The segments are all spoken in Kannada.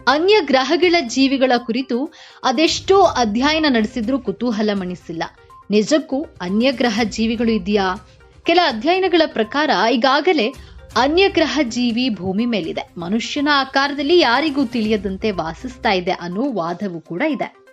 ಅನ್ಯ ಗ್ರಹಗಳ ಜೀವಿಗಳ ಕುರಿತು ಅದೆಷ್ಟೋ ಅಧ್ಯಯನ ನಡೆಸಿದ್ರೂ ಕುತೂಹಲ ಮಣಿಸಿಲ್ಲ. ನಿಜಕ್ಕೂ ಅನ್ಯ ಗ್ರಹ ಜೀವಿಗಳು ಇದೆಯಾ? ಕೆಲ ಅಧ್ಯಯನಗಳ ಪ್ರಕಾರ ಈಗಾಗಲೇ ಅನ್ಯ ಗ್ರಹ ಜೀವಿ ಭೂಮಿ ಮೇಲಿದೆ. ಮನುಷ್ಯನ ಆಕಾರದಲ್ಲಿ ಯಾರಿಗೂ ತಿಳಿಯದಂತೆ ವಾಸಿಸ್ತಾ ಇದೆ ಅನ್ನೋ ವಾದವೂ ಕೂಡ ಇದೆ.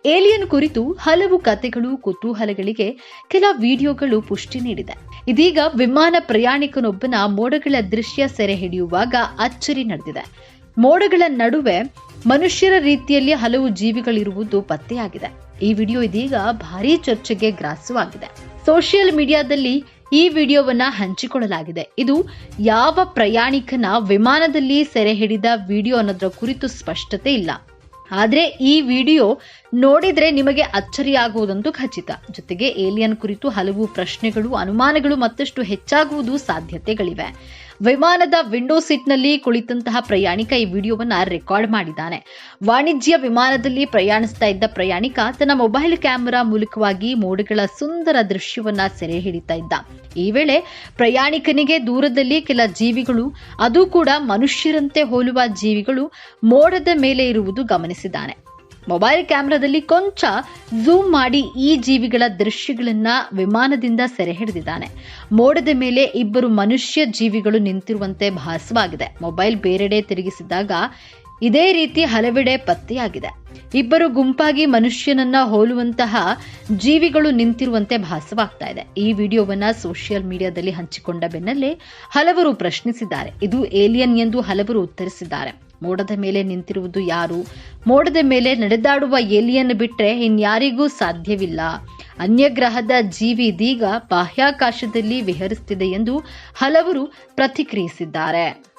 ಏಲಿಯನ್ ಕುರಿತು ಹಲವು ಕಥೆಗಳು, ಕುತೂಹಲಗಳಿಗೆ ಕೆಲ ವಿಡಿಯೋಗಳು ಪುಷ್ಟಿ ನೀಡಿದೆ. ಇದೀಗ ವಿಮಾನ ಪ್ರಯಾಣಿಕನೊಬ್ಬನ ಮೋಡಗಳ ದೃಶ್ಯ ಸೆರೆ ಹಿಡಿಯುವಾಗ ಅಚ್ಚರಿ ನಡೆದಿದೆ. ಮೋಡಗಳ ನಡುವೆ ಮನುಷ್ಯರ ರೀತಿಯಲ್ಲಿ ಹಲವು ಜೀವಿಗಳಿರುವುದು ಪತ್ತೆಯಾಗಿದೆ. ಈ ವಿಡಿಯೋ ಇದೀಗ ಭಾರೀ ಚರ್ಚೆಗೆ ಗ್ರಾಸವಾಗಿದೆ. ಸೋಷಿಯಲ್ ಮೀಡಿಯಾದಲ್ಲಿ ಈ ವಿಡಿಯೋವನ್ನ ಹಂಚಿಕೊಳ್ಳಲಾಗಿದೆ. ಇದು ಯಾವ ಪ್ರಯಾಣಿಕನ ವಿಮಾನದಲ್ಲಿ ಸೆರೆ ಹಿಡಿದ ವಿಡಿಯೋ ಅನ್ನೋದರ ಕುರಿತು ಸ್ಪಷ್ಟತೆ ಇಲ್ಲ. ಆದ್ರೆ ಈ ವಿಡಿಯೋ ನೋಡಿದ್ರೆ ನಿಮಗೆ ಅಚ್ಚರಿಯಾಗುವುದಂತೂ ಖಚಿತ. ಜೊತೆಗೆ ಏಲಿಯನ್ ಕುರಿತು ಹಲವು ಪ್ರಶ್ನೆಗಳು, ಅನುಮಾನಗಳು ಮತ್ತಷ್ಟು ಹೆಚ್ಚಾಗುವುದು ಸಾಧ್ಯತೆಗಳಿವೆ. ವಿಮಾನದ ವಿಂಡೋ ಸೀಟ್ ನಲ್ಲಿ ಕುಳಿತಂತಹ ಪ್ರಯಾಣಿಕ ಈ ವಿಡಿಯೋವನ್ನ ರೆಕಾರ್ಡ್ ಮಾಡಿದ್ದಾನೆ. ವಾಣಿಜ್ಯ ವಿಮಾನದಲ್ಲಿ ಪ್ರಯಾಣಿಸ್ತಾ ಇದ್ದ ಪ್ರಯಾಣಿಕ ತನ್ನ ಮೊಬೈಲ್ ಕ್ಯಾಮೆರಾ ಮೂಲಕವಾಗಿ ಮೋಡಗಳ ಸುಂದರ ದೃಶ್ಯವನ್ನ ಸೆರೆ ಹಿಡಿತಾ ಇದ್ದ. ಈ ವೇಳೆ ಪ್ರಯಾಣಿಕನಿಗೆ ದೂರದಲ್ಲಿ ಕೆಲ ಜೀವಿಗಳು, ಅದು ಕೂಡ ಮನುಷ್ಯರಂತೆ ಹೋಲುವ ಜೀವಿಗಳು ಮೋಡದ ಮೇಲೆ ಇರುವುದು ಗಮನಿಸಿದ್ದಾನೆ. ಮೊಬೈಲ್ ಕ್ಯಾಮೆರಾದಲ್ಲಿ ಕೊಂಚ ಝೂಮ್ ಮಾಡಿ ಈ ಜೀವಿಗಳ ದೃಶ್ಯಗಳನ್ನ ವಿಮಾನದಿಂದ ಸೆರೆ ಹಿಡಿದಿದ್ದಾನೆ. ಮೋಡದ ಮೇಲೆ ಇಬ್ಬರು ಮನುಷ್ಯ ಜೀವಿಗಳು ನಿಂತಿರುವಂತೆ ಭಾಸವಾಗಿದೆ. ಮೊಬೈಲ್ ಬೇರೆಡೆ ತಿರುಗಿಸಿದಾಗ ಇದೇ ರೀತಿ ಹಲವೆಡೆ ಪತ್ತೆಯಾಗಿದೆ. ಇಬ್ಬರು ಗುಂಪಾಗಿ ಮನುಷ್ಯನನ್ನ ಹೋಲುವಂತಹ ಜೀವಿಗಳು ನಿಂತಿರುವಂತೆ ಭಾಸವಾಗ್ತಾ ಇದೆ. ಈ ವಿಡಿಯೋವನ್ನ ಸೋಷಿಯಲ್ ಮೀಡಿಯಾದಲ್ಲಿ ಹಂಚಿಕೊಂಡ ಬೆನ್ನಲ್ಲೇ ಹಲವರು ಪ್ರಶ್ನಿಸಿದ್ದಾರೆ. ಇದು ಏಲಿಯನ್ ಎಂದು ಹಲವರು ಉತ್ತರಿಸಿದ್ದಾರೆ. ಮೋಡದ ಮೇಲೆ ನಿಂತಿರುವುದು ಯಾರು? ಮೋಡದ ಮೇಲೆ ನಡೆದಾಡುವ ಏಲಿಯನ್ ಬಿಟ್ರೆ ಇನ್ಯಾರಿಗೂ ಸಾಧ್ಯವಿಲ್ಲ. ಅನ್ಯ ಗ್ರಹದ ಜೀವಿ ಇದೀಗ ಬಾಹ್ಯಾಕಾಶದಲ್ಲಿ ವಿಹರಿಸುತ್ತಿದೆ ಎಂದು ಹಲವರು ಪ್ರತಿಕ್ರಿಯಿಸಿದ್ದಾರೆ.